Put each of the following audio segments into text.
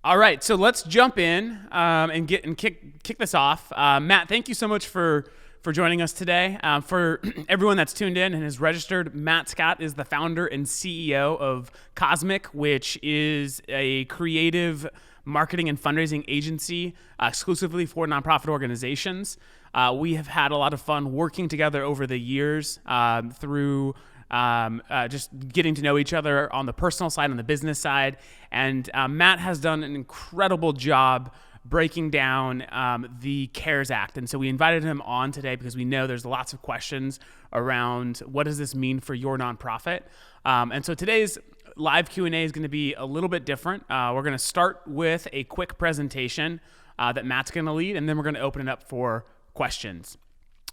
All right, so let's jump in and kick this off. Matt, thank you so much for joining us today. For everyone that's tuned in and is registered, Matt Scott is the founder and CEO of CauseMic, which is a creative marketing and fundraising agency exclusively for nonprofit organizations. We have had a lot of fun working together over the years through just getting to know each other on the personal side, on the business side. And Matt has done an incredible job breaking down the CARES Act. And so we invited him on today because we know there's lots of questions around what does this mean for your nonprofit. And so today's live Q&A is going to be a little bit different. We're going to start with a quick presentation that Matt's going to lead, and then we're going to open it up for questions.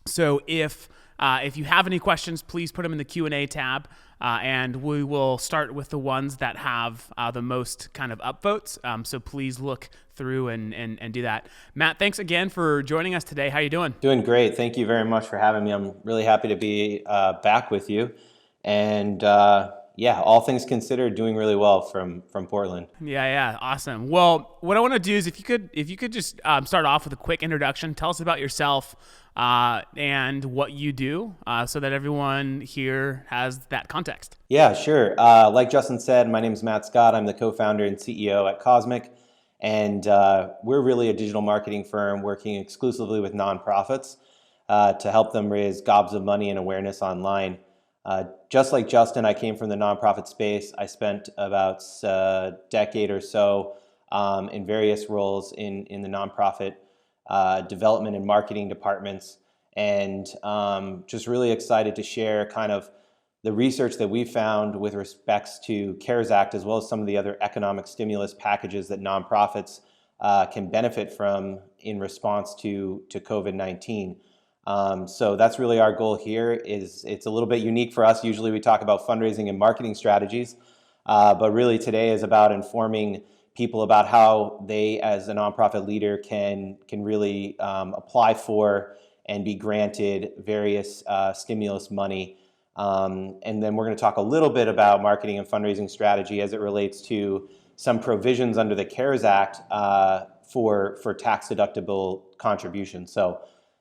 So if you have any questions, please put them in the Q&A tab, and we will start with the ones that have the most kind of upvotes. So please look through and do that. Matt, thanks again for joining us today. How are you doing? Doing great. Thank you very much for having me. I'm really happy to be back with you. And yeah, all things considered, doing really well from Portland. Yeah, awesome. Well, what I want to do is if you could just start off with a quick introduction. Tell us about yourself and what you do, so that everyone here has that context. Yeah, sure. Like Justin said, my name is Matt Scott. I'm the co-founder and CEO at CauseMic, and we're really a digital marketing firm working exclusively with nonprofits to help them raise gobs of money and awareness online. Just like Justin, I came from the nonprofit space. I spent about a decade or so in various roles in the nonprofit development and marketing departments, and just really excited to share kind of the research that we found with respects to CARES Act, as well as some of the other economic stimulus packages that nonprofits can benefit from in response to COVID-19. So that's really our goal here. It's a little bit unique for us. Usually we talk about fundraising and marketing strategies, but really today is about informing people about how they, as a nonprofit leader, can really apply for and be granted various stimulus money. And then we're going to talk a little bit about marketing and fundraising strategy as it relates to some provisions under the CARES Act for tax deductible contributions. So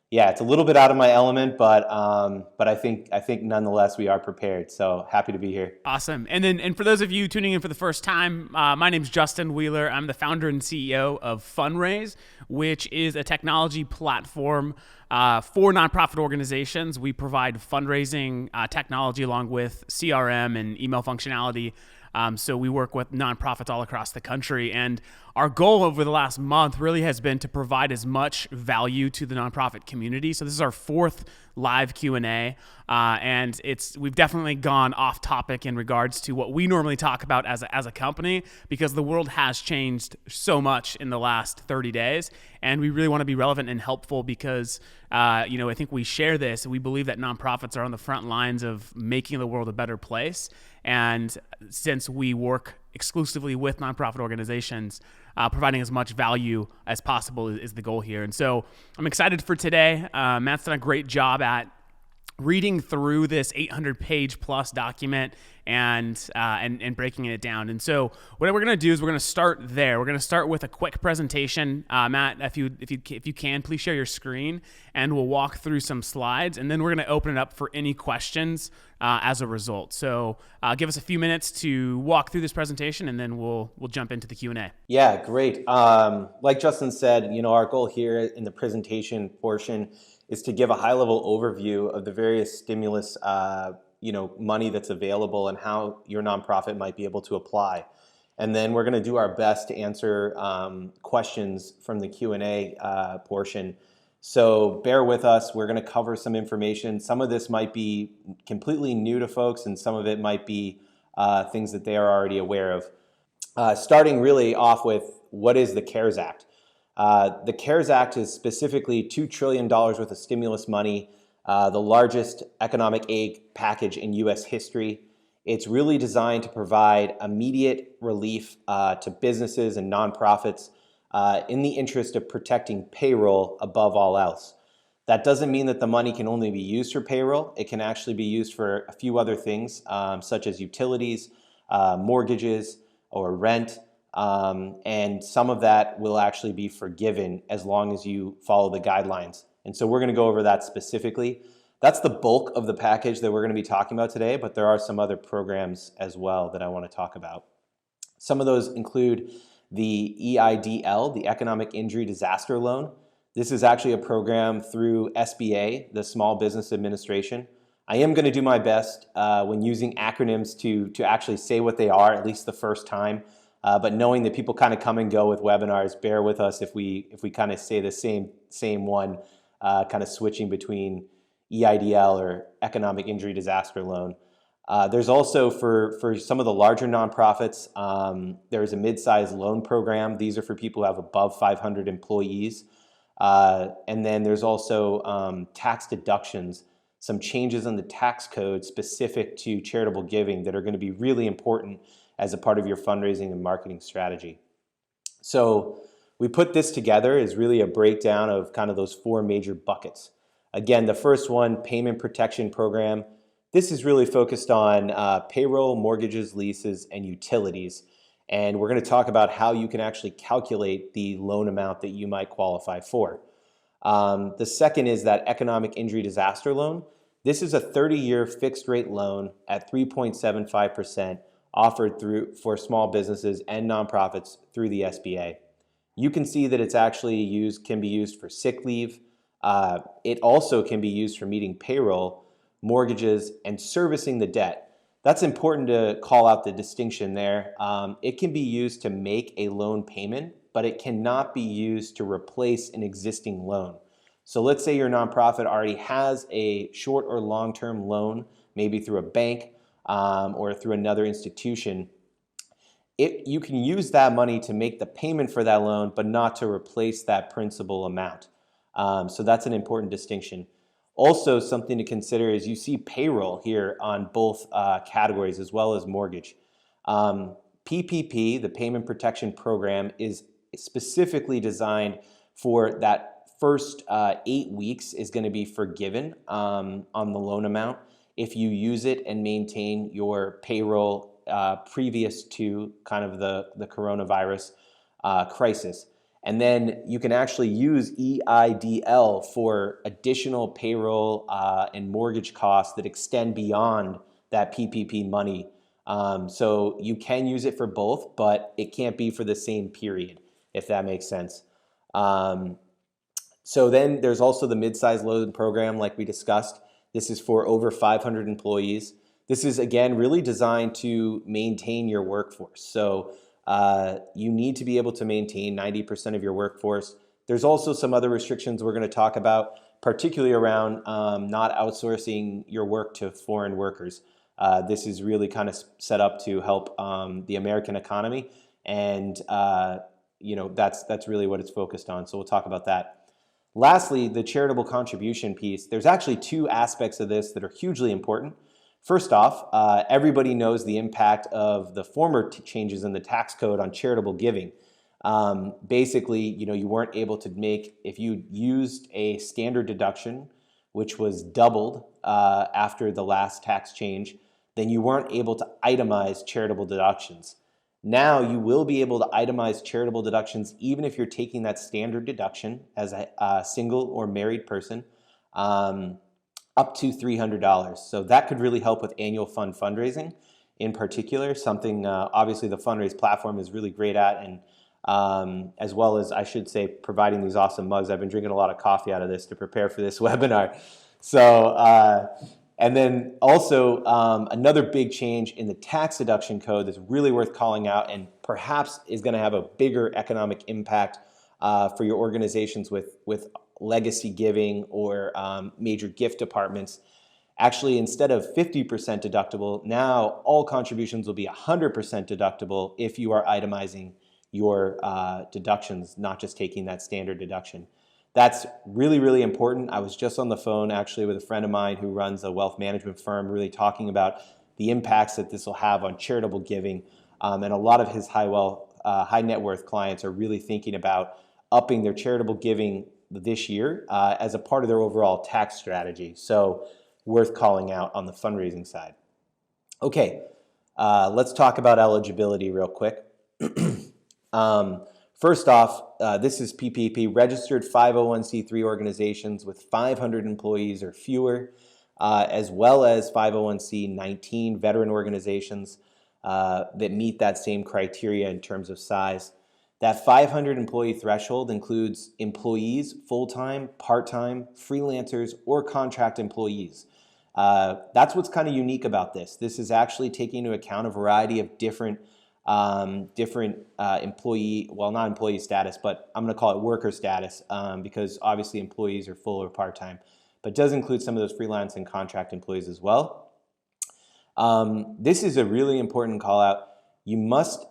yeah, it's a little bit out of my element, but I think nonetheless we are prepared. So happy to be here. Awesome. And for those of you tuning in for the first time, my name's Justin Wheeler. I'm the founder and CEO of Funraise, which is a technology platform for nonprofit organizations. We provide fundraising technology along with CRM and email functionality. So we work with nonprofits all across the country, and our goal over the last month really has been to provide as much value to the nonprofit community. So this is our fourth live Q&A, and we've definitely gone off topic in regards to what we normally talk about as a company, because the world has changed so much in the last 30 days, and we really want to be relevant and helpful because I think we share this. We believe that nonprofits are on the front lines of making the world a better place. And since we work exclusively with nonprofit organizations, providing as much value as possible is the goal here. And so I'm excited for today. Matt's done a great job at reading through this 800-page plus document and breaking it down. And so what we're going to do is we're going to start there. We're going to start with a quick presentation. Matt, if you can, please share your screen, and we'll walk through some slides, and then we're going to open it up for any questions as a result. So give us a few minutes to walk through this presentation, and then we'll jump into the Q&A. Yeah, great. Like Justin said, our goal here in the presentation portion is to give a high-level overview of the various stimulus money that's available and how your nonprofit might be able to apply. And then we're going to do our best to answer questions from the Q&A portion. So bear with us. We're going to cover some information. Some of this might be completely new to folks, and some of it might be things that they are already aware of. Starting really off with, what is the CARES Act? The CARES Act is specifically $2 trillion worth of stimulus money, the largest economic aid package in U.S. history. It's really designed to provide immediate relief to businesses and nonprofits in the interest of protecting payroll above all else. That doesn't mean that the money can only be used for payroll. It can actually be used for a few other things, such as utilities, mortgages, or rent, And some of that will actually be forgiven as long as you follow the guidelines. And so we're going to go over that specifically. That's the bulk of the package that we're going to be talking about today, but there are some other programs as well that I want to talk about. Some of those include the EIDL, the Economic Injury Disaster Loan. This is actually a program through SBA, the Small Business Administration. I am going to do my best when using acronyms to actually say what they are, at least the first time. But knowing that people kind of come and go with webinars, bear with us if we kind of say the same one, kind of switching between EIDL or Economic Injury Disaster Loan. There's also for some of the larger nonprofits, there's a mid-sized loan program. These are for people who have above 500 employees. And then there's also tax deductions, some changes in the tax code specific to charitable giving that are going to be really important as a part of your fundraising and marketing strategy. So we put this together as really a breakdown of kind of those four major buckets. Again, the first one, payment protection program. This is really focused on payroll, mortgages, leases, and utilities. And we're going to talk about how you can actually calculate the loan amount that you might qualify for. The second is that economic injury disaster loan. This is a 30-year fixed rate loan at 3.75% offered for small businesses and nonprofits through the SBA. You can see that it's actually can be used for sick leave. It also can be used for meeting payroll, mortgages, and servicing the debt. That's important to call out the distinction there. It can be used to make a loan payment, but it cannot be used to replace an existing loan. So let's say your nonprofit already has a short or long-term loan, maybe through a bank or through another institution. You can use that money to make the payment for that loan, but not to replace that principal amount. So that's an important distinction. Also, something to consider is you see payroll here on both categories as well as mortgage. PPP, the Payment Protection Program, is specifically designed for that first 8 weeks is going to be forgiven on the loan amount if you use it and maintain your payroll previous to kind of the coronavirus crisis. And then you can actually use EIDL for additional payroll and mortgage costs that extend beyond that PPP money. So you can use it for both, but it can't be for the same period, if that makes sense. So then there's also the mid-size loan program like we discussed. This is for over 500 employees. This is, again, really designed to maintain your workforce. So you need to be able to maintain 90% of your workforce. There's also some other restrictions we're going to talk about, particularly around not outsourcing your work to foreign workers. This is really kind of set up to help the American economy, and that's really what it's focused on. So we'll talk about that. Lastly, the charitable contribution piece. There's actually two aspects of this that are hugely important. First off, everybody knows the impact of the former changes in the tax code on charitable giving. Basically, you weren't able to make, if you used a standard deduction, which was doubled after the last tax change, then you weren't able to itemize charitable deductions. Now you will be able to itemize charitable deductions even if you're taking that standard deduction as a single or married person, up to $300. So that could really help with annual fund fundraising in particular, something obviously the Funraise platform is really great at, and as well as, I should say, providing these awesome mugs. I've been drinking a lot of coffee out of this to prepare for this webinar. So, and then also another big change in the tax deduction code that's really worth calling out and perhaps is going to have a bigger economic impact for your organizations with legacy giving or major gift departments. Actually, instead of 50% deductible, now all contributions will be 100% deductible if you are itemizing your deductions, not just taking that standard deduction. That's really, really important. I was just on the phone actually with a friend of mine who runs a wealth management firm, really talking about the impacts that this will have on charitable giving. And a lot of his high net worth clients are really thinking about upping their charitable giving this year as a part of their overall tax strategy. So worth calling out on the fundraising side. Okay, let's talk about eligibility real quick. First off, this is PPP, registered 501c3 organizations with 500 employees or fewer, as well as 501c19 veteran organizations that meet that same criteria in terms of size. That 500 employee threshold includes employees, full-time, part-time, freelancers, or contract employees. That's what's kind of unique about this. This is actually taking into account a variety of different employee, well, not employee status, but I'm going to call it worker status because obviously employees are full or part-time, but does include some of those freelance and contract employees as well. This is a really important call out. You must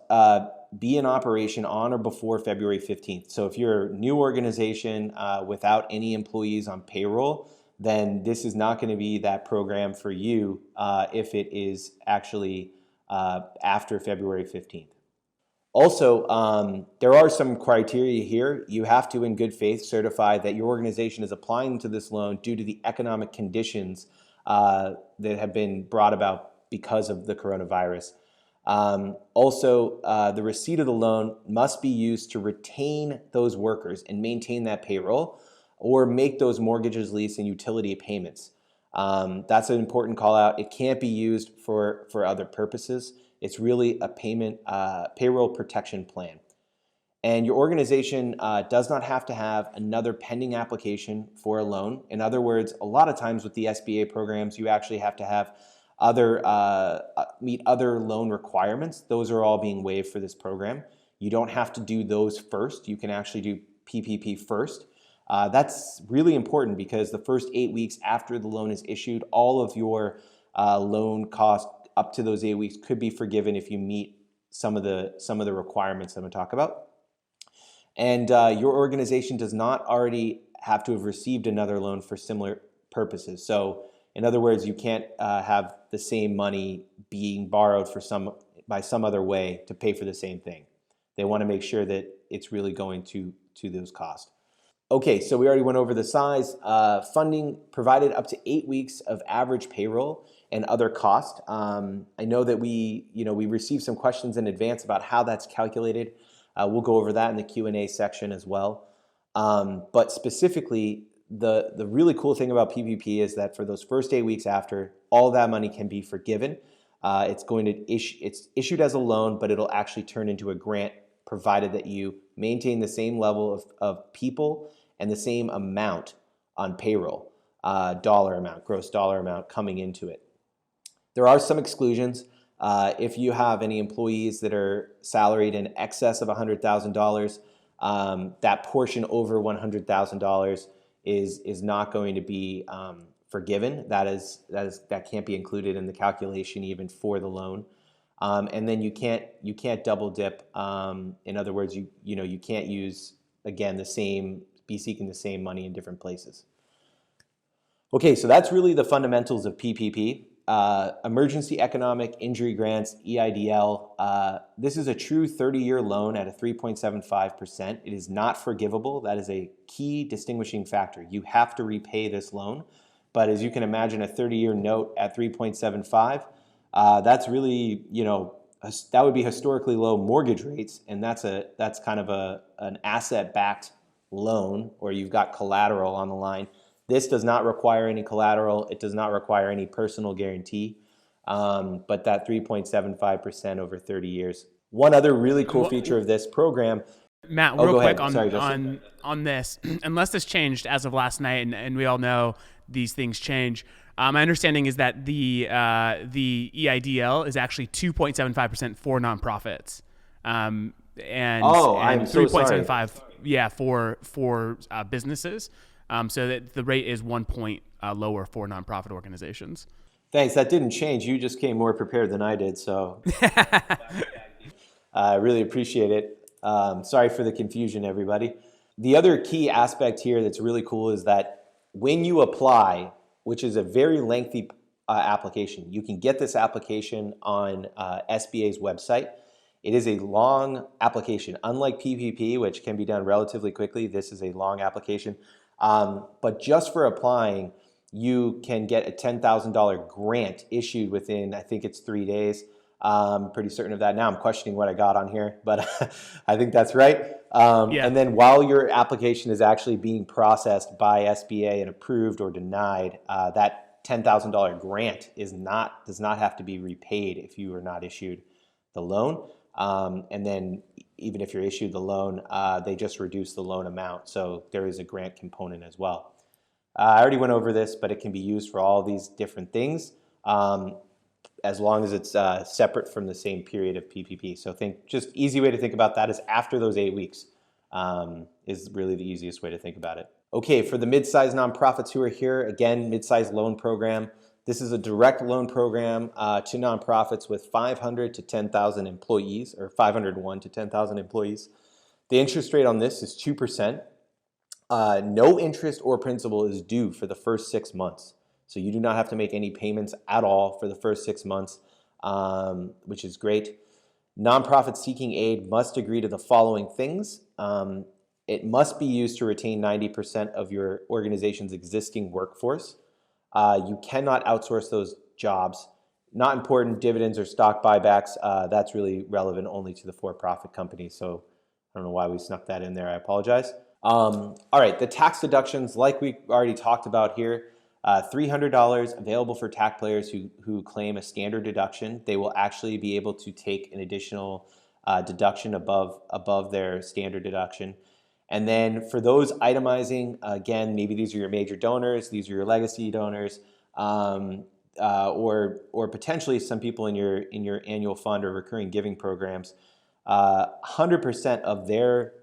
be in operation on or before February 15th. So if you're a new organization without any employees on payroll, then this is not going to be that program for you if it is actually after February 15th. Also, there are some criteria here. You have to, in good faith, certify that your organization is applying to this loan due to the economic conditions that have been brought about because of the coronavirus. Also, the receipt of the loan must be used to retain those workers and maintain that payroll or make those mortgages, lease, and utility payments. That's an important call out. It can't be used for other purposes. It's really a payroll protection plan. And your organization does not have to have another pending application for a loan. In other words, a lot of times with the SBA programs, you actually have to have meet other loan requirements. Those are all being waived for this program. You don't have to do those first. You can actually do PPP first. That's really important because the first 8 weeks after the loan is issued, all of your loan costs up to those 8 weeks could be forgiven if you meet some of the requirements I'm going to talk about. And your organization does not already have to have received another loan for similar purposes. So in other words, you can't have the same money being borrowed by some other way to pay for the same thing. They want to make sure that it's really going to those costs. Okay, so we already went over the size. Funding provided up to 8 weeks of average payroll and other costs. I know that we received some questions in advance about how that's calculated. We'll go over that in the Q&A section as well. But specifically, the really cool thing about PPP is that for those first 8 weeks after, all that money can be forgiven. It's issued as a loan, but it'll actually turn into a grant provided that you maintain the same level of people and the same amount on payroll, gross dollar amount coming into it. There are some exclusions. If you have any employees that are salaried in excess of $100,000, that portion over $100,000 is not going to be forgiven. That can't be included in the calculation even for the loan. And then you can't double dip. In other words, you can't use again be seeking the same money in different places. Okay, so that's really the fundamentals of PPP. Emergency Economic Injury Grants, EIDL. This is a true 30-year loan at a 3.75%. It is not forgivable. That is a key distinguishing factor. You have to repay this loan. But as you can imagine, a 30-year note at 3.75, that's really, that would be historically low mortgage rates, and that's kind of an asset-backed loan, or you've got collateral on the line. This does not require any collateral. It does not require any personal guarantee, but that 3.75% over 30 years. One other really cool feature of this program. Matt, real quick on this, unless this changed as of last night, and we all know these things change. My understanding is that the EIDL is actually 2.75% for nonprofits, and 3.75 for businesses. So that the rate is 1 point lower for nonprofit organizations. Thanks. That didn't change. You just came more prepared than I did, so I really appreciate it. Sorry for the confusion, everybody. The other key aspect here that's really cool is that when you apply, which is a very lengthy application, you can get this application on SBA's website. It is a long application. Unlike PPP, which can be done relatively quickly, this is a long application. But just for applying, you can get a $10,000 grant issued within, I think it's 3 days. I'm pretty certain of that. Now I'm questioning what I got on here, but I think that's right. Yeah. And then while your application is actually being processed by SBA and approved or denied, that $10,000 grant does not have to be repaid if you are not issued the loan. And then even if you're issued the loan, they just reduce the loan amount. So there is a grant component as well. I already went over this, but it can be used for all these different things as long as it's separate from the same period of PPP. So just easy way to think about that is after those 8 weeks is really the easiest way to think about it. Okay, for the mid-sized nonprofits who are here, again, mid-sized loan program. This is a direct loan program to nonprofits with 500 to 10,000 employees, or 501 to 10,000 employees. The interest rate on this is 2%. No interest or principal is due for the first 6 months. So you do not have to make any payments at all for the first 6 months, which is great. Nonprofits seeking aid must agree to the following things. It must be used to retain 90% of your organization's existing workforce. You cannot outsource those jobs. Not important, dividends or stock buybacks. That's really relevant only to the for-profit companies. So I don't know why we snuck that in there. I apologize. All right, the tax deductions, like we already talked about here, $300 available for taxpayers who claim a standard deduction. They will actually be able to take an additional deduction above their standard deduction. And then for those itemizing, again, maybe these are your major donors, these are your legacy donors, or potentially some people in your annual fund or recurring giving programs. 100% of their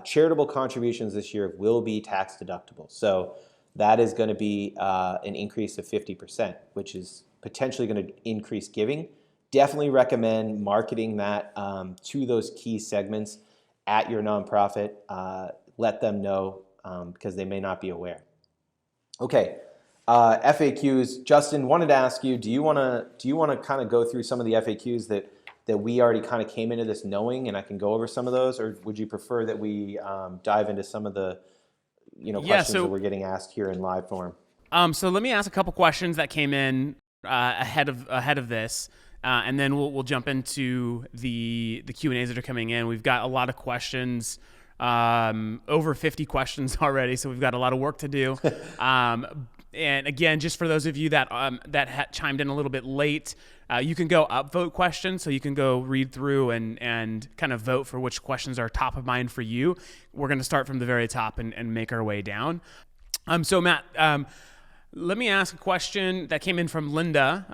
charitable contributions this year will be tax deductible. So that is going to be an increase of 50%, which is potentially going to increase giving. Definitely recommend marketing that to those key segments at your nonprofit. Let them know because they may not be aware. Okay, FAQs. Justin, wanted to ask you, do you want to kind of go through some of the FAQs that we already kind of came into this knowing, and I can go over some of those, or would you prefer that we dive into some of the questions that we're getting asked here in live form? So let me ask a couple questions that came in ahead of this, and then we'll jump into the Q&As that are coming in. We've got a lot of questions, over 50 questions already, so we've got a lot of work to do. And again, just for those of you that chimed in a little bit late, you can go upvote questions, so you can go read through and kind of vote for which questions are top of mind for you. We're going to start from the very top and make our way down. So Matt, let me ask a question that came in from Linda,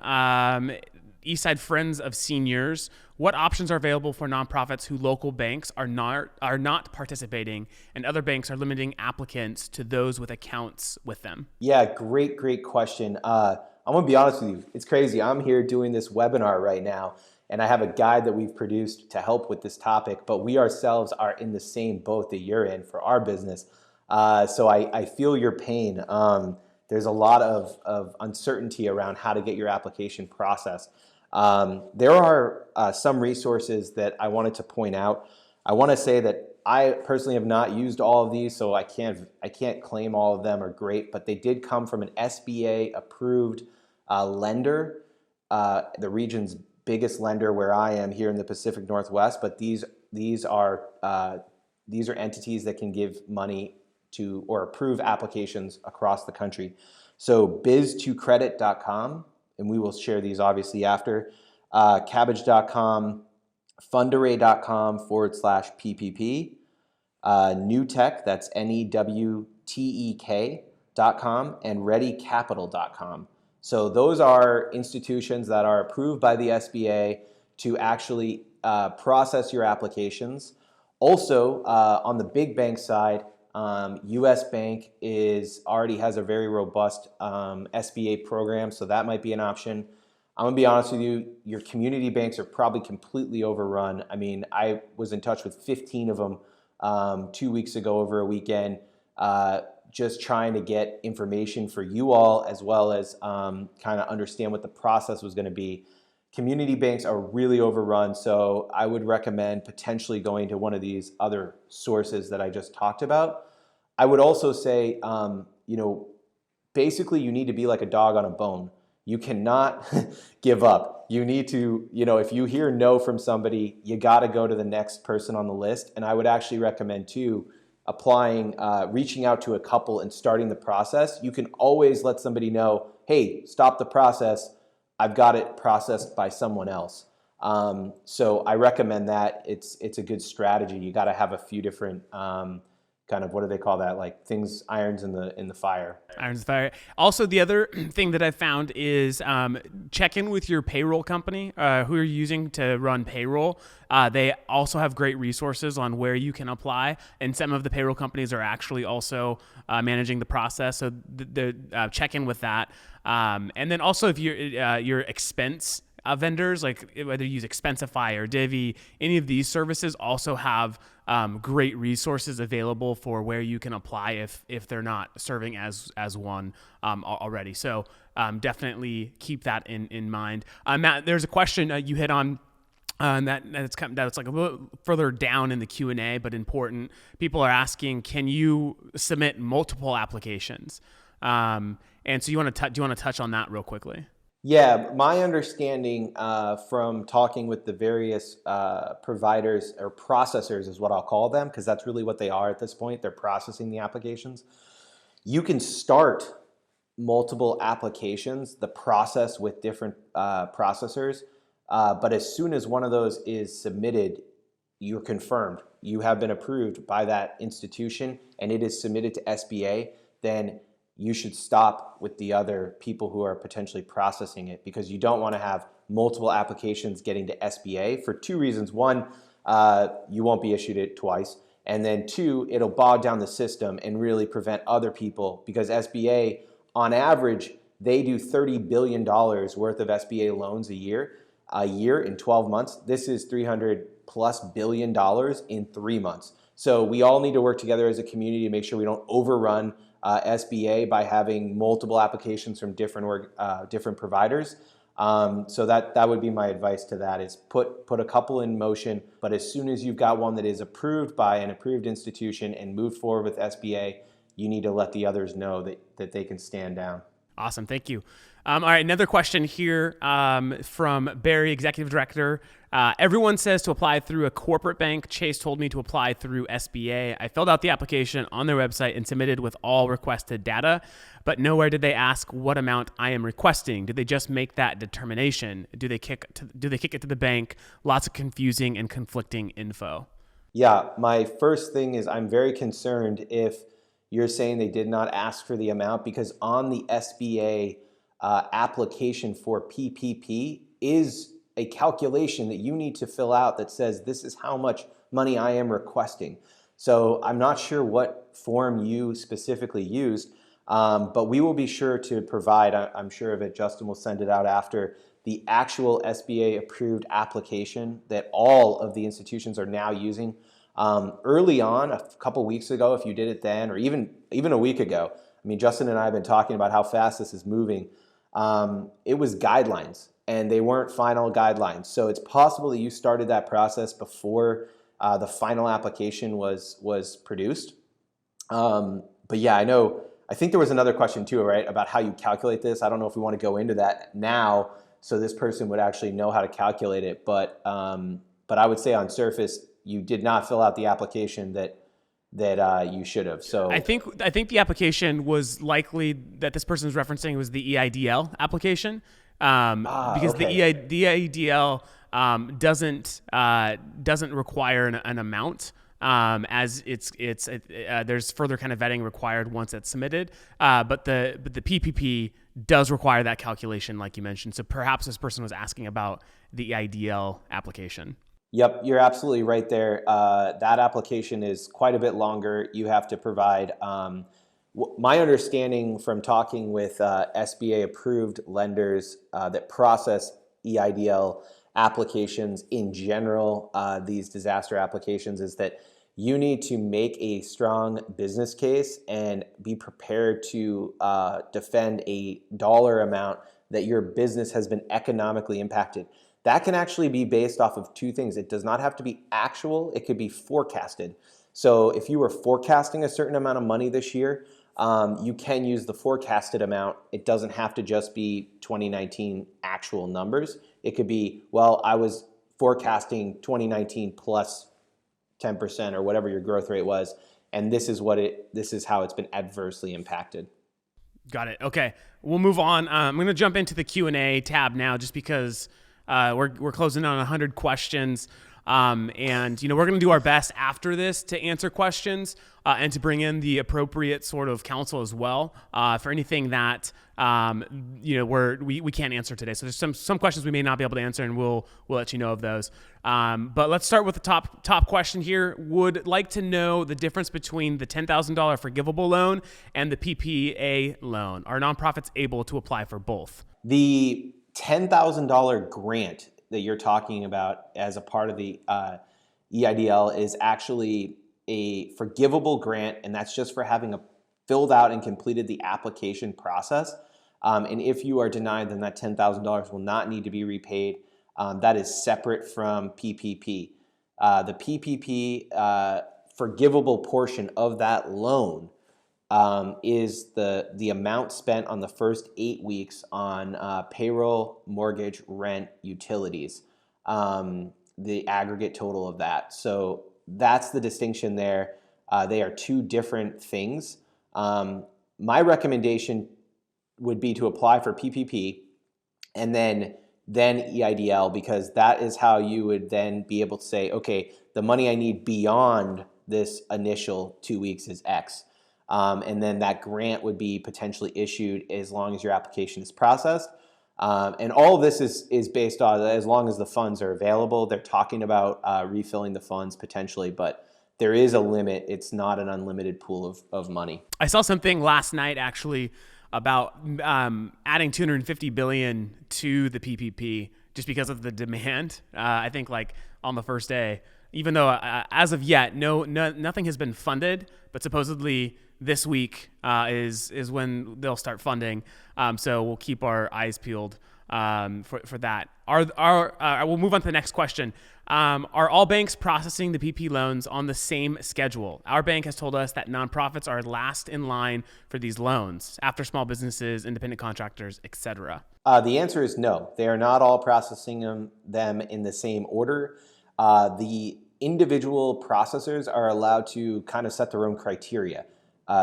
Eastside Friends of Seniors. What options are available for nonprofits who local banks are not participating, and other banks are limiting applicants to those with accounts with them? Yeah, great question. I'm going to be honest with you. It's crazy. I'm here doing this webinar right now, and I have a guide that we've produced to help with this topic, but we ourselves are in the same boat that you're in for our business. So I feel your pain. There's a lot of uncertainty around how to get your application processed. There are some resources that I wanted to point out. I want to say that I personally have not used all of these, so I can't claim all of them are great, but they did come from an SBA approved lender, the region's biggest lender where I am here in the Pacific Northwest. But these are entities that can give money to or approve applications across the country. So biz2credit.com, and we will share these obviously after, cabbage.com, fundaray.com/PPP, Newtek, that's NEWTEK.com, and readycapital.com. So those are institutions that are approved by the SBA to actually process your applications. Also, on the big bank side, US Bank already has a very robust SBA program, so that might be an option. I'm gonna be honest with you, your community banks are probably completely overrun. I mean, I was in touch with 15 of them 2 weeks ago over a weekend, just trying to get information for you all, as well as kind of understand what the process was gonna be. Community banks are really overrun, so I would recommend potentially going to one of these other sources that I just talked about. I would also say, basically you need to be like a dog on a bone. You cannot give up. You need to, if you hear no from somebody, you got to go to the next person on the list. And I would actually recommend too, applying, reaching out to a couple and starting the process. You can always let somebody know, hey, stop the process. I've got it processed by someone else. So I recommend that. It's a good strategy. You got to have a few different kind of, what do they call that? Like things, irons in the fire. Irons in the fire. Also, the other thing that I found is check in with your payroll company who you're using to run payroll. They also have great resources on where you can apply, and some of the payroll companies are actually also managing the process. So check in with that. And then also if your expense vendors, like whether you use Expensify or Divvy, any of these services also have great resources available for where you can apply if they're not serving as one already. So definitely keep that in mind. Matt, there's a question you hit on that's like a little further down in the Q&A, but important. People are asking, can you submit multiple applications? And so do you want to touch on that real quickly? Yeah, my understanding from talking with the various providers or processors is what I'll call them, because that's really what they are at this point. They're processing the applications. You can start multiple applications, the process with different processors, but as soon as one of those is submitted, you're confirmed. You have been approved by that institution and it is submitted to SBA, then you should stop with the other people who are potentially processing it, because you don't want to have multiple applications getting to SBA for two reasons. One, you won't be issued it twice. And then two, it'll bog down the system and really prevent other people, because SBA, on average, they do $30 billion worth of SBA loans a year in 12 months. This is $300+ billion in 3 months. So we all need to work together as a community to make sure we don't overrun SBA by having multiple applications from different providers. So that would be my advice to that, is put a couple in motion, but as soon as you've got one that is approved by an approved institution and moved forward with SBA, you need to let the others know that they can stand down. Awesome. Thank you. All right. Another question here from Barry, Executive Director. Everyone says to apply through a corporate bank. Chase told me to apply through SBA. I filled out the application on their website and submitted with all requested data, but nowhere did they ask what amount I am requesting. Did they just make that determination? Do they kick it to the bank? Lots of confusing and conflicting info. Yeah. My first thing is I'm very concerned if you're saying they did not ask for the amount, because on the SBA application for PPP is a calculation that you need to fill out that says this is how much money I am requesting. So I'm not sure what form you specifically used, but we will be sure to provide, I'm sure of it, Justin will send it out after, the actual SBA approved application that all of the institutions are now using. Early on, a couple weeks ago, if you did it then, or even a week ago, I mean, Justin and I have been talking about how fast this is moving. It was guidelines, and they weren't final guidelines. So it's possible that you started that process before the final application was produced. But yeah, I think there was another question too, right, about how you calculate this. I don't know if we want to go into that now, so this person would actually know how to calculate it. But I would say on surface, you did not fill out the application that you should have. So I think the application was likely that this person was referencing was the EIDL application, because okay. the EIDL doesn't require an amount, as there's further kind of vetting required once it's submitted, but the PPP does require that calculation, like you mentioned. So perhaps this person was asking about the EIDL application. Yep, you're absolutely right there. That application is quite a bit longer. You have to provide, my understanding from talking with SBA approved lenders that process EIDL applications in general, these disaster applications, is that you need to make a strong business case and be prepared to defend a dollar amount that your business has been economically impacted. That can actually be based off of two things. It does not have to be actual, it could be forecasted. So if you were forecasting a certain amount of money this year, you can use the forecasted amount. It doesn't have to just be 2019 actual numbers. It could be, well, I was forecasting 2019 plus 10% or whatever your growth rate was, and this is how it's been adversely impacted. Got it. Okay, we'll move on. I'm going to jump into the Q&A tab now, just because we're closing on 100 questions. And we're going to do our best after this to answer questions and to bring in the appropriate sort of counsel as well for anything that we can't answer today. So there's some questions we may not be able to answer, and we'll let you know of those. But let's start with the top question here. Would like to know the difference between the $10,000 forgivable loan and the PPA loan. Are nonprofits able to apply for both? The $10,000 grant that you're talking about as a part of the EIDL is actually a forgivable grant, and that's just for having filled out and completed the application process. And if you are denied, then that $10,000 will not need to be repaid. That is separate from PPP. The PPP forgivable portion of that loan is the amount spent on the first 8 weeks on payroll, mortgage, rent, utilities, the aggregate total of that. So that's the distinction there. They are two different things. My recommendation would be to apply for PPP and then EIDL, because that is how you would then be able to say, okay, the money I need beyond this initial 2 weeks is X. And then that grant would be potentially issued as long as your application is processed. And all of this is based on as long as the funds are available. They're talking about refilling the funds potentially, but there is a limit. It's not an unlimited pool of money. I saw something last night actually about adding $250 billion to the PPP just because of the demand. I think like on the first day, even though as of yet, nothing has been funded, but supposedly this week is when they'll start funding. So we'll keep our eyes peeled for that. We'll move on to the next question. Are all banks processing the PP loans on the same schedule? Our bank has told us that nonprofits are last in line for these loans after small businesses, independent contractors, etc. The answer is no. They are not all processing them in the same order. The individual processors are allowed to kind of set their own criteria.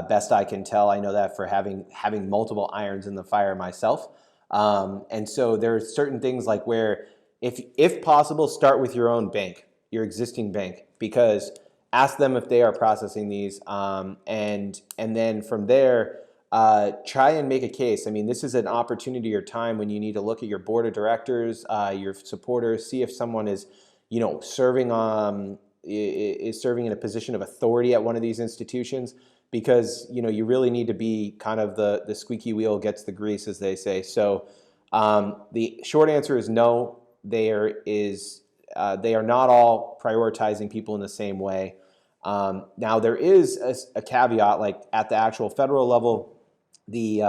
Best I can tell, I know that for having multiple irons in the fire myself. And so there are certain things like where, if possible, start with your own bank, your existing bank, because ask them if they are processing these, and then from there, try and make a case. I mean, this is an opportunity or time when you need to look at your board of directors, your supporters, see if someone is, serving in a position of authority at one of these institutions. Because you really need to be kind of the squeaky wheel gets the grease, as they say. So the short answer is no. They are not all prioritizing people in the same way. Now there is a caveat, like at the actual federal level, the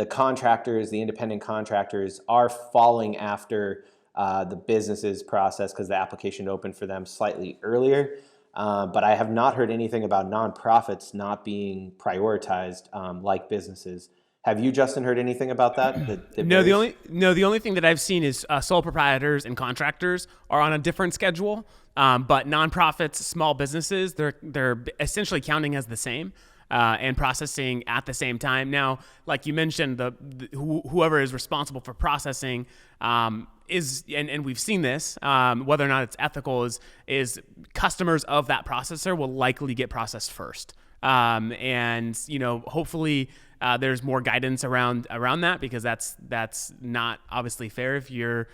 contractors, the independent contractors, are following after the businesses process because the application opened for them slightly earlier. But I have not heard anything about nonprofits not being prioritized like businesses. Have you, Justin, heard anything about that? The only thing that I've seen is sole proprietors and contractors are on a different schedule. But nonprofits, small businesses, they're essentially counting as the same and processing at the same time. Now, like you mentioned, whoever is responsible for processing is, and we've seen this, whether or not it's ethical, is customers of that processor will likely get processed first. And hopefully there's more guidance around that, because that's not obviously fair if your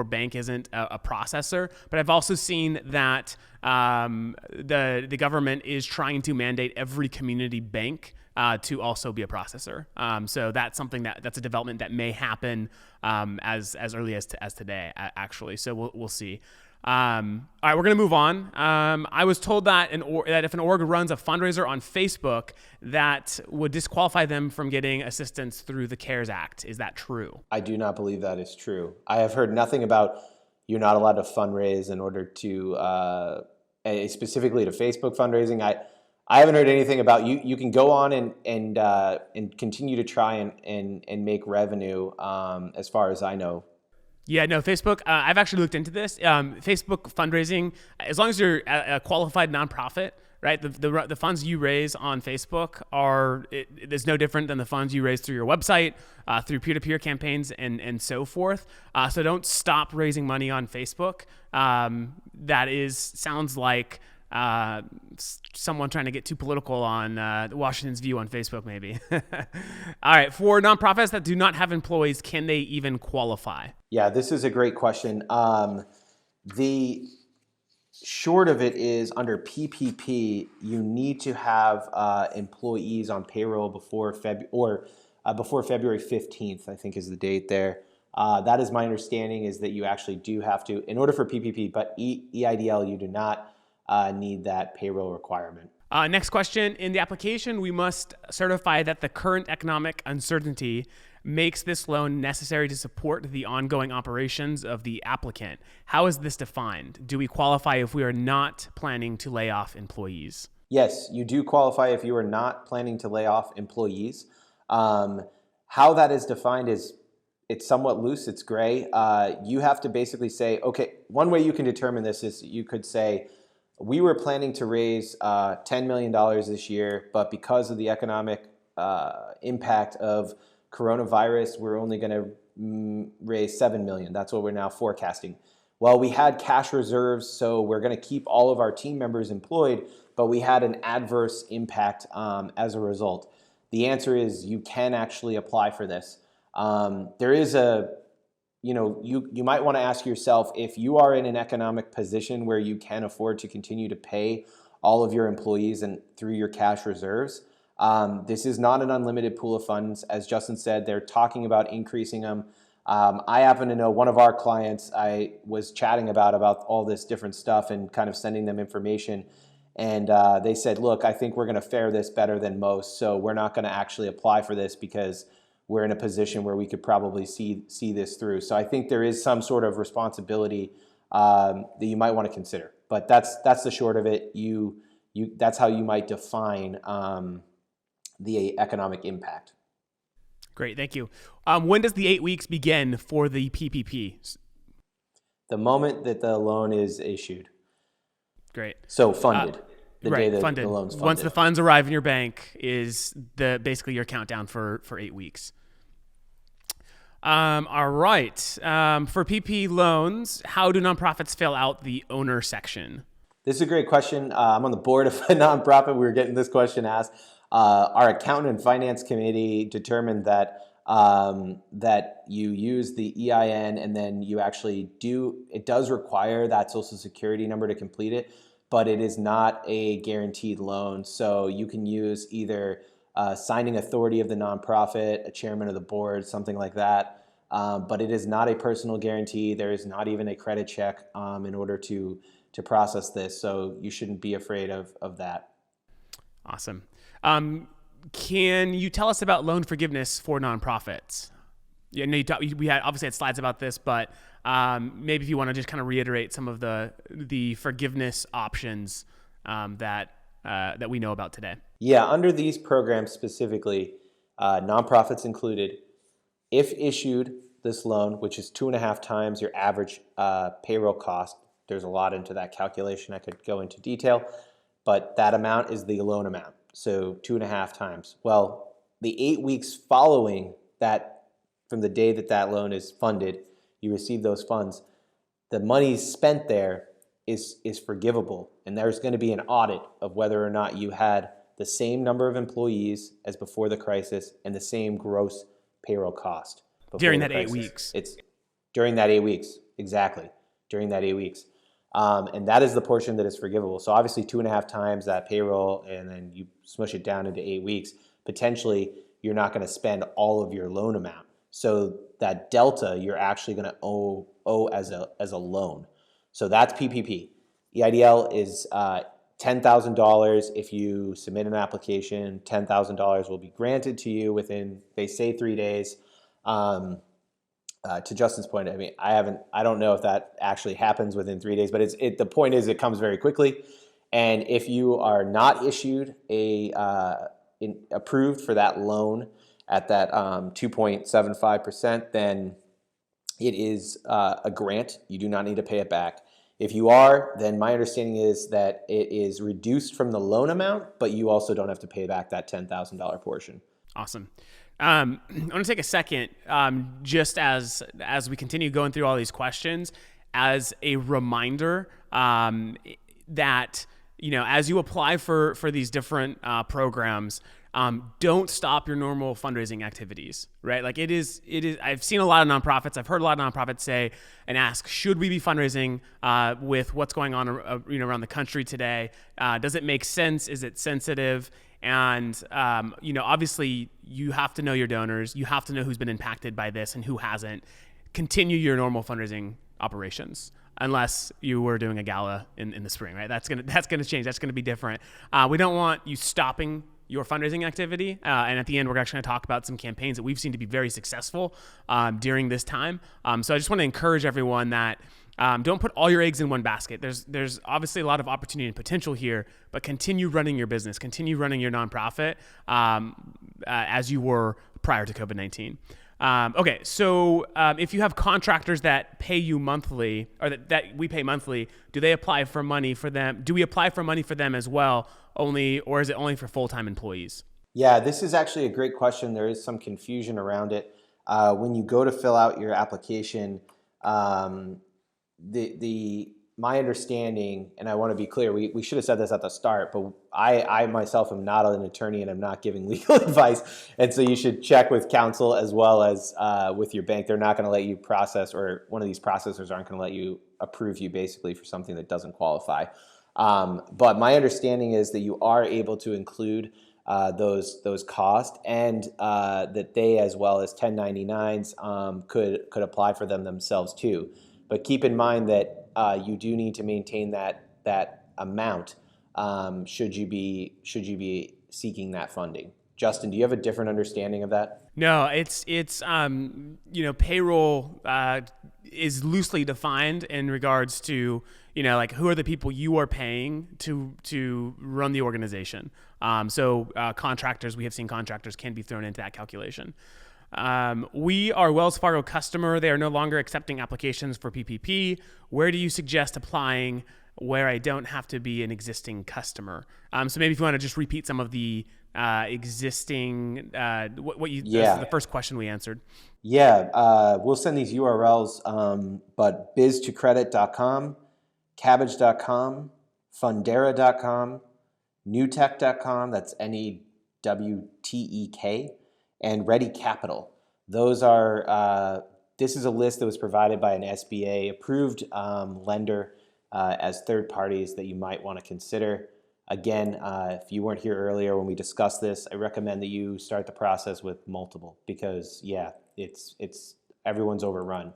bank isn't a processor. But I've also seen that the government is trying to mandate every community bank to also be a processor. So that's something that's a development that may happen as early as today, actually. So we'll see. All right, we're going to move on. I was told that if an org runs a fundraiser on Facebook, that would disqualify them from getting assistance through the CARES Act. Is that true? I do not believe that is true. I have heard nothing about you're not allowed to fundraise in order to, specifically to Facebook fundraising. I haven't heard anything about you. You can go on and continue to try and make revenue, as far as I know. Yeah, no, Facebook, I've actually looked into this. Facebook fundraising, as long as you're a qualified nonprofit, right? The funds you raise on Facebook there's no different than the funds you raise through your website, through peer-to-peer campaigns and so forth. So don't stop raising money on Facebook. Sounds like someone trying to get too political on Washington's view on Facebook, maybe. All right, for nonprofits that do not have employees, can they even qualify? Yeah, this is a great question. The short of it is under PPP, you need to have employees on payroll before February 15th, I think is the date there. That is my understanding, is that you actually do have to, in order for PPP, but EIDL, you do not need that payroll requirement. Next question. In the application, we must certify that the current economic uncertainty makes this loan necessary to support the ongoing operations of the applicant. How is this defined? Do we qualify if we are not planning to lay off employees? Yes, you do qualify if you are not planning to lay off employees. How that is defined is it's somewhat loose, it's gray. You have to basically say, okay, one way you can determine this is you could say, we were planning to raise $10 million this year, but because of the economic impact of coronavirus, we're only going to raise $7 million. That's what we're now forecasting. Well, we had cash reserves, so we're going to keep all of our team members employed, but we had an adverse impact as a result. The answer is you can actually apply for this. There is you might want to ask yourself, if you are in an economic position where you can afford to continue to pay all of your employees and through your cash reserves. This is not an unlimited pool of funds. As Justin said, they're talking about increasing them. I happen to know one of our clients, I was chatting about all this different stuff and kind of sending them information. And they said, look, I think we're going to fare this better than most. So we're not going to actually apply for this because we're in a position where we could probably see this through. So I think there is some sort of responsibility that you might want to consider. But that's the short of it. That's how you might define the economic impact. Great, thank you. When does the 8 weeks begin for the PPP? The moment that the loan is issued. Great. So funded. The right, day that funded. the loan's funded. Once the funds arrive in your bank is basically your countdown for 8 weeks. All right. For PP loans, how do nonprofits fill out the owner section? This is a great question. I'm on the board of a nonprofit. We were getting this question asked. Our accountant and finance committee determined that you use the EIN, and then you actually it does require that Social Security number to complete it, but it is not a guaranteed loan. So you can use either signing authority of the nonprofit, a chairman of the board, something like that. But it is not a personal guarantee. There is not even a credit check in order to process this. So you shouldn't be afraid of that. Awesome. Can you tell us about loan forgiveness for nonprofits? Yeah, we obviously had slides about this, but maybe if you want to just kind of reiterate some of the forgiveness options that we know about today. Yeah, under these programs specifically, nonprofits included, if issued this loan, which is 2.5 times your average payroll cost, there's a lot into that calculation. I could go into detail, but that amount is the loan amount. So 2.5 times. Well, the 8 weeks following that, from the day that loan is funded, you receive those funds, the money spent there is forgivable. And there's going to be an audit of whether or not you had the same number of employees as before the crisis and the same gross payroll cost. During that 8 weeks. It's during that 8 weeks. Exactly. During that 8 weeks. And that is the portion that is forgivable. So obviously 2.5 times that payroll, and then you smush it down into 8 weeks, potentially you're not going to spend all of your loan amount. So that delta you're actually going to owe as a loan. So that's PPP. EIDL is $10,000. If you submit an application, $10,000 will be granted to you within, they say, 3 days. To Justin's point, I mean, I don't know if that actually happens within 3 days, but the point is it comes very quickly. And if you are not issued approved for that loan at that 2.75%, then it is a grant. You do not need to pay it back. If you are, then my understanding is that it is reduced from the loan amount, but you also don't have to pay back that $10,000 portion. Awesome. I want to take a second, just as we continue going through all these questions, as a reminder that, you know, as you apply for these different programs, don't stop your normal fundraising activities, right? Like it is, I've seen a lot of nonprofits, I've heard a lot of nonprofits say and ask, should we be fundraising with what's going on around the country today? Does it make sense? Is it sensitive? And, obviously you have to know your donors. You have to know who's been impacted by this and who hasn't. Continue your normal fundraising operations. Unless you were doing a gala in the spring, right? That's gonna change. That's gonna be different. We don't want you stopping your fundraising activity. And at the end, we're actually gonna talk about some campaigns that we've seen to be very successful during this time. So I just want to encourage everyone that don't put all your eggs in one basket. There's obviously a lot of opportunity and potential here, but continue running your business, continue running your nonprofit as you were prior to COVID-19. Okay, so if you have contractors that pay you monthly, or that we pay monthly, do they apply for money for them? Do we apply for money for them as well, or is it only for full-time employees? Yeah, this is actually a great question. There is some confusion around it. When you go to fill out your application, my understanding, and I want to be clear, we should have said this at the start, but I myself am not an attorney and I'm not giving legal advice. And so you should check with counsel as well as with your bank. They're not going to let you process, or one of these processors aren't going to let you approve you basically for something that doesn't qualify. But my understanding is that you are able to include those costs, and that they, as well as 1099s, could apply for them themselves too. But keep in mind that you do need to maintain that amount should you be seeking that funding. Justin, do you have a different understanding of that? No, it's payroll is loosely defined in regards to, like who are the people you are paying to run the organization. So contractors, we have seen contractors can be thrown into that calculation. We are Wells Fargo customer. They are no longer accepting applications for PPP. Where do you suggest applying where I don't have to be an existing customer? So maybe if you want to just repeat some of the existing, the first question we answered. Yeah, we'll send these URLs, but biz2credit.com, cabbage.com, fundera.com, newtek.com, that's NEWTEK, and Ready Capital. Those are, this is a list that was provided by an SBA approved lender as third parties that you might want to consider. Again, if you weren't here earlier when we discussed this, I recommend that you start the process with multiple, because it's everyone's overrun.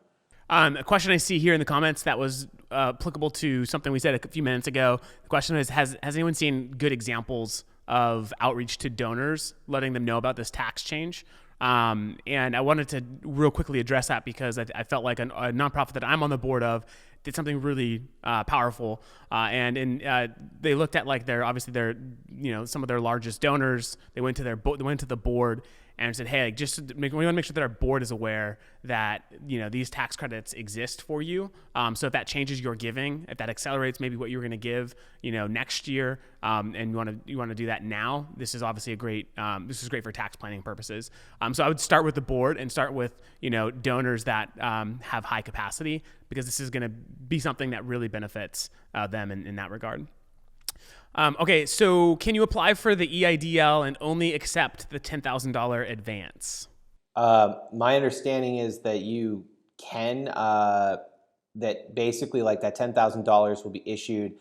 A question I see here in the comments that was applicable to something we said a few minutes ago. The question is, has anyone seen good examples of outreach to donors, letting them know about this tax change? And I wanted to real quickly address that because I felt like a nonprofit that I'm on the board of did something really powerful. And they looked at like some of their largest donors. They went to the board and said, hey, we want to make sure that our board is aware that, these tax credits exist for you. So if that changes your giving, if that accelerates maybe what you're going to give, next year, and you want to do that now, this is obviously great for tax planning purposes. So I would start with the board and start with, donors that have high capacity, because this is going to be something that really benefits them in that regard. Okay, so can you apply for the EIDL and only accept the $10,000 advance? My understanding is that you can, that basically like that $10,000 will be issued,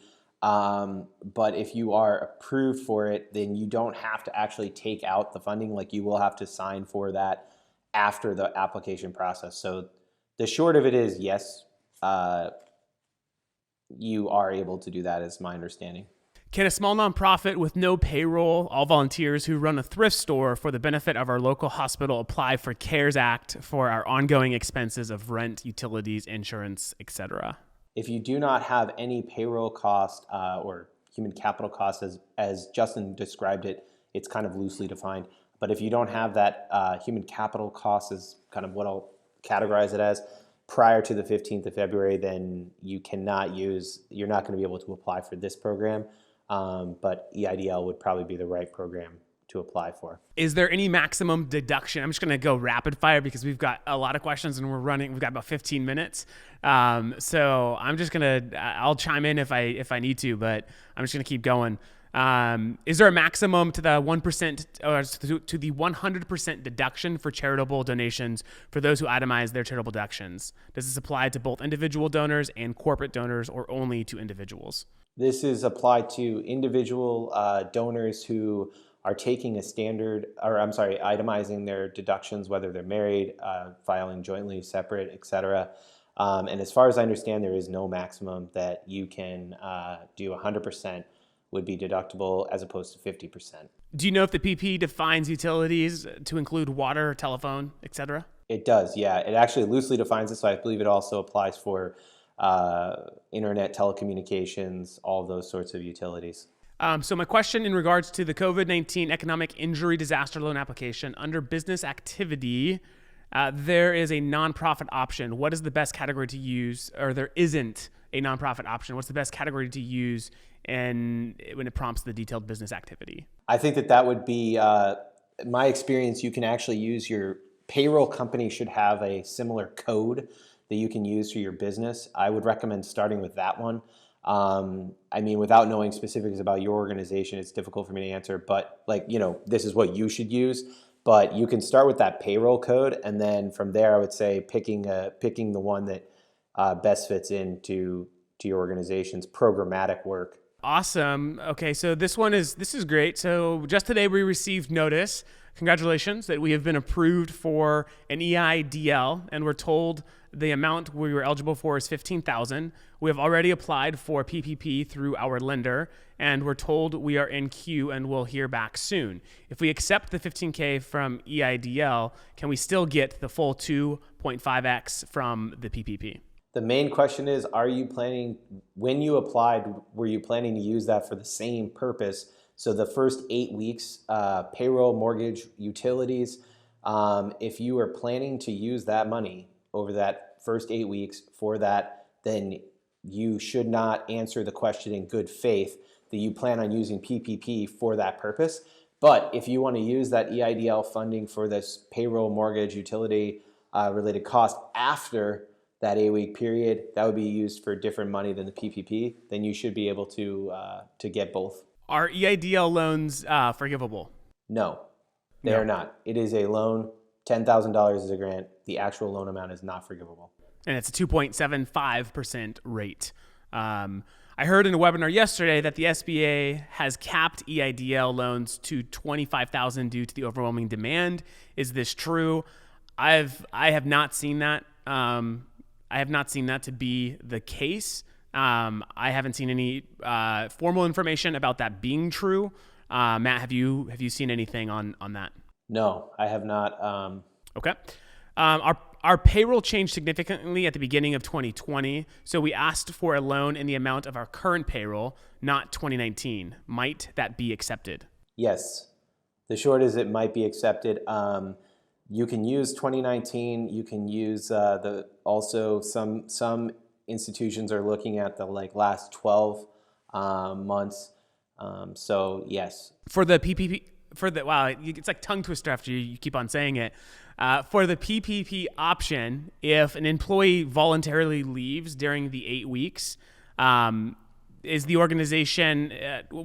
but if you are approved for it, then you don't have to actually take out the funding. Like, you will have to sign for that after the application process. So the short of it is, yes, you are able to do that, is my understanding. Can a small nonprofit with no payroll, all volunteers who run a thrift store for the benefit of our local hospital, apply for CARES Act for our ongoing expenses of rent, utilities, insurance, etc.? If you do not have any payroll cost or human capital cost, as Justin described it, it's kind of loosely defined. But if you don't have that human capital cost, is kind of what I'll categorize it as, prior to the 15th of February, then you're not going to be able to apply for this program. But EIDL would probably be the right program to apply for. Is there any maximum deduction? I'm just going to go rapid fire because we've got a lot of questions and we've got about 15 minutes. So I'm just I'll chime in if I need to, but I'm just going to keep going. Is there a maximum to the 1% or to the 100% deduction for charitable donations for those who itemize their charitable deductions? Does this apply to both individual donors and corporate donors, or only to individuals? This is applied to individual donors who are taking itemizing their deductions, whether they're married, filing jointly, separate, etc. And as far as I understand, there is no maximum that you can do. 100% would be deductible as opposed to 50%. Do you know if the PP defines utilities to include water, telephone, etc.? It does, yeah. It actually loosely defines it, so I believe it also applies for internet, telecommunications, all those sorts of utilities. So my question in regards to the COVID-19 economic injury disaster loan application, under business activity, there is a nonprofit option. What is the best category to use, or there isn't a nonprofit option? What's the best category to use when it prompts the detailed business activity? I think that would be, my experience, you can actually use your payroll company should have a similar code that you can use for your business. I would recommend starting with that one. I mean, without knowing specifics about your organization, it's difficult for me to answer, but this is what you should use. But you can start with that payroll code, and then from there, I would say picking the one that best fits into your organization's programmatic work. Awesome. Okay, so this is great. So just today we received notice. Congratulations that we have been approved for an EIDL, and we're told the amount we were eligible for is $15,000. We have already applied for PPP through our lender, and we're told we are in queue and we'll hear back soon. If we accept the $15K from EIDL, can we still get the full 2.5x from the PPP? The main question is, when you applied, were you planning to use that for the same purpose? So the first 8 weeks, payroll, mortgage, utilities, if you are planning to use that money over that first 8 weeks for that, then you should not answer the question in good faith that you plan on using PPP for that purpose. But if you want to use that EIDL funding for this payroll, mortgage, utility related cost after that 8-week period, that would be used for different money than the PPP, then you should be able to get both. Are EIDL loans forgivable? No, they are not. It is a loan. $10,000 is a grant. The actual loan amount is not forgivable. And it's a 2.75% rate. I heard in a webinar yesterday that the SBA has capped EIDL loans to $25,000 due to the overwhelming demand. Is this true? I have not seen that. I have not seen that to be the case. I haven't seen any formal information about that being true. Matt, have you seen anything on that? No, I have not. Okay. Our payroll changed significantly at the beginning of 2020, so we asked for a loan in the amount of our current payroll, not 2019. Might that be accepted? Yes. The short is it might be accepted. You can use 2019. You can use also some institutions are looking at the last 12 months. So yes. For the PPP, it's like tongue twister after you keep on saying it. For the PPP option, if an employee voluntarily leaves during the 8 weeks, is the organization,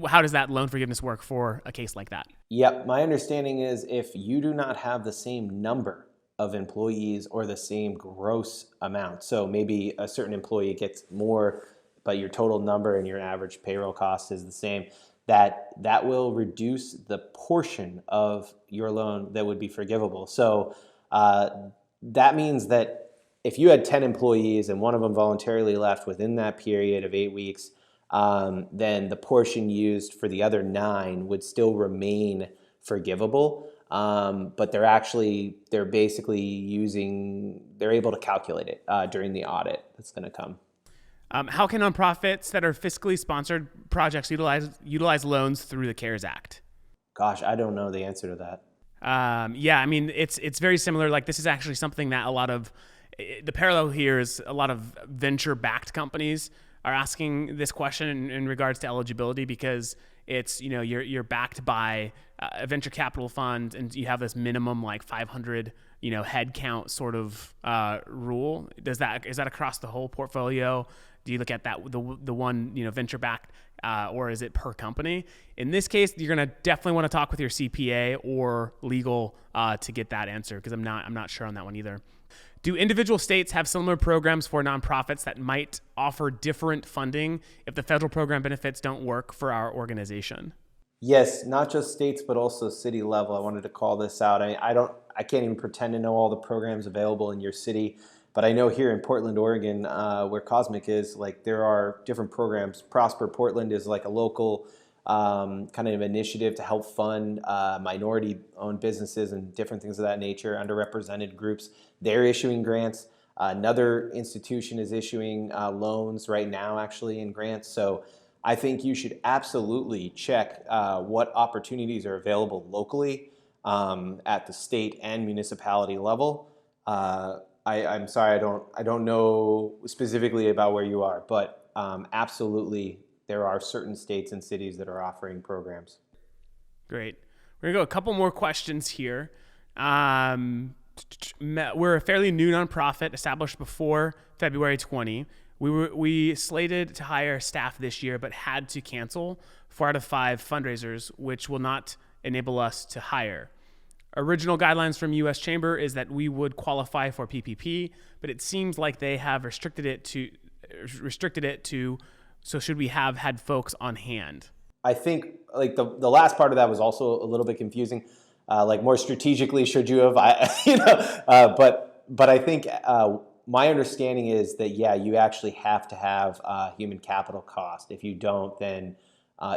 how does that loan forgiveness work for a case like that? Yep. My understanding is if you do not have the same number of employees or the same gross amount, so maybe a certain employee gets more, but your total number and your average payroll cost is the same, that will reduce the portion of your loan that would be forgivable. So that means that if you had 10 employees and one of them voluntarily left within that period of 8 weeks, then the portion used for the other 9 would still remain forgivable. But they're able to calculate it during the audit that's going to come. How can nonprofits that are fiscally sponsored projects utilize loans through the CARES Act? Gosh, I don't know the answer to that. Yeah, I mean, it's very similar. Like, this is actually something that the parallel here is a lot of venture-backed companies are asking this question in regards to eligibility, because it's, you're backed by a venture capital fund, and you have this minimum like 500 head count sort of rule. Is that across the whole portfolio? Do you look at that the one venture backed, or is it per company? In this case, you're gonna definitely want to talk with your CPA or legal to get that answer, because I'm not sure on that one either. Do individual states have similar programs for nonprofits that might offer different funding if the federal program benefits don't work for our organization? Yes, not just states, but also city level. I wanted to call this out. I can't even pretend to know all the programs available in your city, but I know here in Portland, Oregon, where CauseMic is, like, there are different programs. Prosper Portland is like a local kind of initiative to help fund minority-owned businesses and different things of that nature, underrepresented groups. They're issuing grants. Another institution is issuing loans right now, actually, in grants. So I think you should absolutely check what opportunities are available locally at the state and municipality level. I'm sorry, I don't know specifically about where you are, but absolutely there are certain states and cities that are offering programs. Great. We're gonna go a couple more questions here. We're a fairly new nonprofit established before February 20. We slated to hire staff this year, but had to cancel 4 out of 5 fundraisers, which will not enable us to hire. Original guidelines from U.S. Chamber is that we would qualify for PPP, but it seems like they have restricted it to. So should we have had folks on hand? I think like the last part of that was also a little bit confusing. Like, more strategically, should you have? But I think my understanding is that, yeah, you actually have to have human capital cost. If you don't, then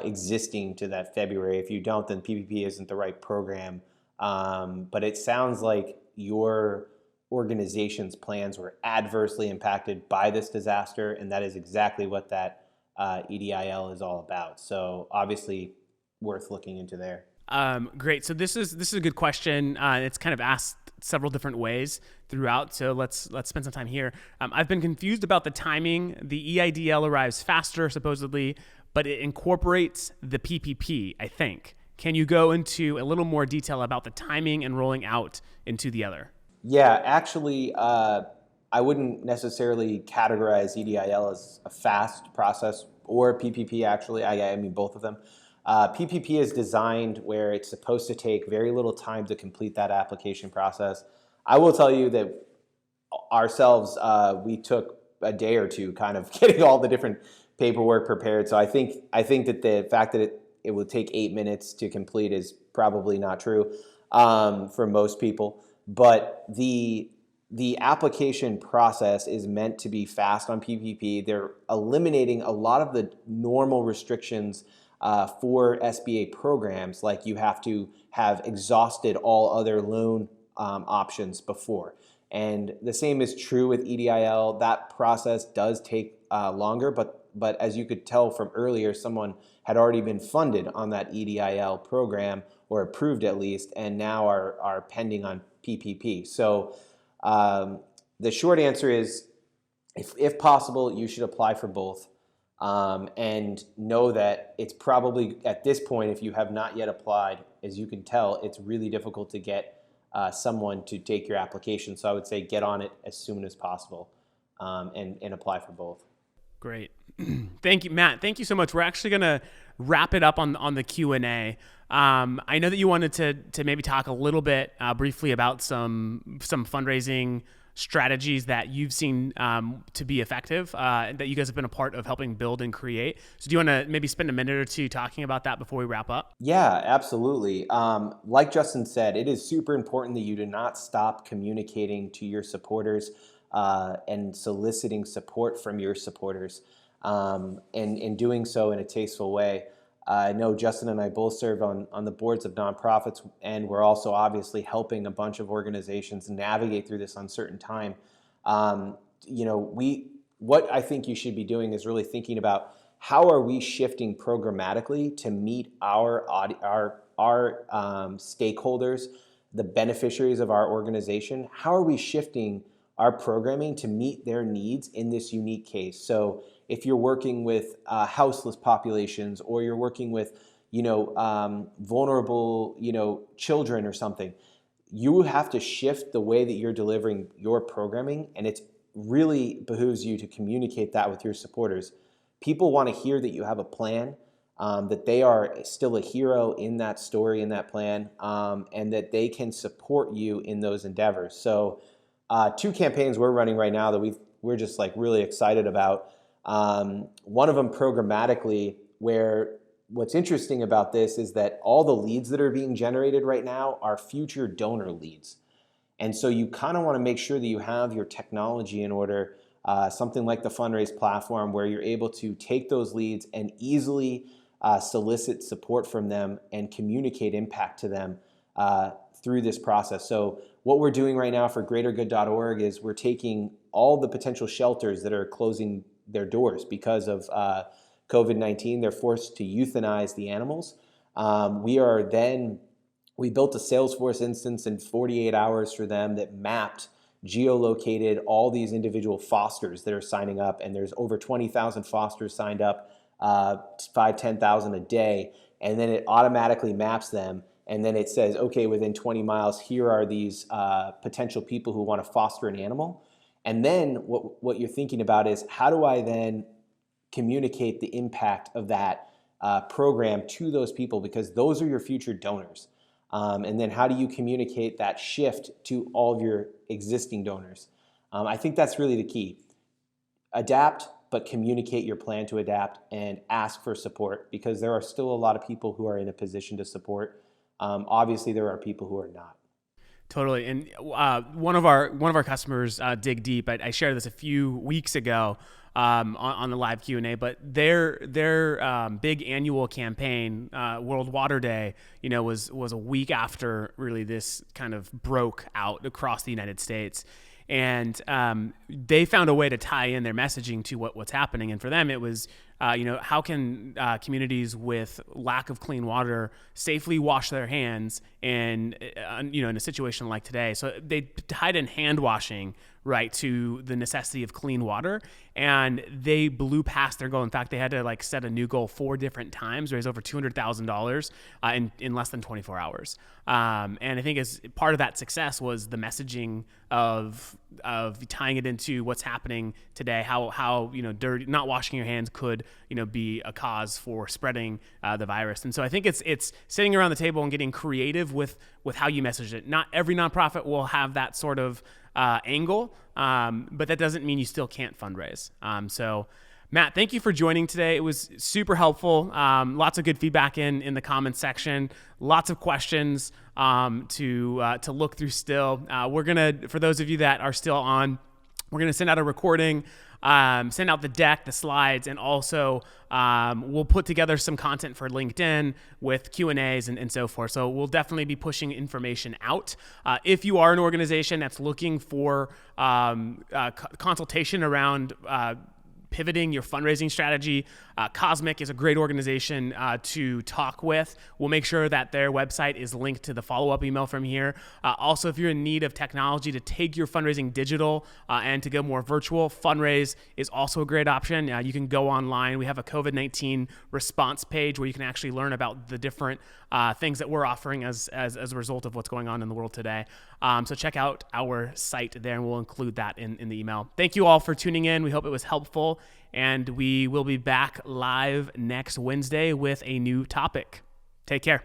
existing to that February. If you don't, then PPP isn't the right program. But it sounds like your organization's plans were adversely impacted by this disaster, and that is exactly what that EDIL is all about. So obviously worth looking into there. Great. So this is a good question. It's kind of asked several different ways throughout. So let's spend some time here. I've been confused about the timing. The EIDL arrives faster, supposedly, but it incorporates the PPP, I think. Can you go into a little more detail about the timing and rolling out into the other? Yeah, actually, I wouldn't necessarily categorize EDIL as a fast process or PPP, actually. I mean, both of them. PPP is designed where it's supposed to take very little time to complete that application process. I will tell you that ourselves, we took a day or two kind of getting all the different paperwork prepared. So I think that the fact that it will take 8 minutes to complete is probably not true for most people. But the application process is meant to be fast on PPP. They're eliminating a lot of the normal restrictions for SBA programs, like you have to have exhausted all other loan options before. And the same is true with EDIL. That process does take longer, but as you could tell from earlier, someone had already been funded on that EDIL program, or approved at least, and now are pending on PPP. So the short answer is, if possible, you should apply for both. And know that it's probably, at this point, if you have not yet applied, as you can tell, it's really difficult to get someone to take your application. So I would say get on it as soon as possible and apply for both. Great. Thank you, Matt. Thank you so much. We're actually going to wrap it up on the Q&A. I know that you wanted to maybe talk a little bit briefly about some fundraising strategies that you've seen to be effective, that you guys have been a part of helping build and create. So do you want to maybe spend a minute or two talking about that before we wrap up? Yeah, absolutely. Like Justin said, it is super important that you do not stop communicating to your supporters and soliciting support from your supporters, and doing so in a tasteful way. I know Justin and I both serve on the boards of nonprofits, and we're also obviously helping a bunch of organizations navigate through this uncertain time. what I think you should be doing is really thinking about how are we shifting programmatically to meet our stakeholders, the beneficiaries of our organization. How are we shifting our programming to meet their needs in this unique case? So if you're working with houseless populations, or you're working with vulnerable children or something, you have to shift the way that you're delivering your programming, and it really behooves you to communicate that with your supporters. People want to hear that you have a plan, that they are still a hero in that story, in that plan, and that they can support you in those endeavors. So 2 campaigns we're running right now that we're just like really excited about. One of them programmatically, where what's interesting about this is that all the leads that are being generated right now are future donor leads. And so you kind of want to make sure that you have your technology in order, something like the Funraise platform, where you're able to take those leads and easily solicit support from them and communicate impact to them through this process. So what we're doing right now for greatergood.org is we're taking all the potential shelters that are closing their doors because of COVID-19. They're forced to euthanize the animals. We built a Salesforce instance in 48 hours for them that mapped, geolocated all these individual fosters that are signing up, and there's over 20,000 fosters signed up, 10,000 a day, and then it automatically maps them, and then it says, okay, within 20 miles, here are these potential people who want to foster an animal. And then what you're thinking about is, how do I then communicate the impact of that program to those people, because those are your future donors. And then how do you communicate that shift to all of your existing donors? I think that's really the key. Adapt, but communicate your plan to adapt, and ask for support, because there are still a lot of people who are in a position to support. Obviously, there are people who are not. Totally. And one of our customers, Dig Deep, I shared this a few weeks ago on the live Q&A, but their big annual campaign, World Water Day, was a week after really this kind of broke out across the United States. And they found a way to tie in their messaging to what's happening. And for them, it was, how can communities with lack of clean water safely wash their hands in a situation like today? So they tied in hand washing, right, to the necessity of clean water, and they blew past their goal. In fact, they had to set a new goal 4 different times, raise over $200,000 in less than 24 hours. And I think as part of that success was the messaging of tying it into what's happening today, how dirty, not washing your hands could be a cause for spreading the virus. And so I think it's sitting around the table and getting creative with how you message it. Not every nonprofit will have that sort of angle, but that doesn't mean you still can't fundraise. So Matt, thank you for joining today. It was super helpful. Lots of good feedback in the comments section. Lots of questions to look through still. We're gonna, for those of you that are still on, we're gonna send out a recording, send out the deck, the slides, and also we'll put together some content for LinkedIn with Q&As and so forth. So we'll definitely be pushing information out. If you are an organization that's looking for consultation around pivoting your fundraising strategy, CauseMic is a great organization to talk with. We'll make sure that their website is linked to the follow-up email from here. Also, if you're in need of technology to take your fundraising digital and to go more virtual, Funraise is also a great option. You can go online. We have a COVID-19 response page where you can actually learn about the different things that we're offering as a result of what's going on in the world today. So check out our site there, and we'll include that in the email. Thank you all for tuning in. We hope it was helpful, and we will be back live next Wednesday with a new topic. Take care.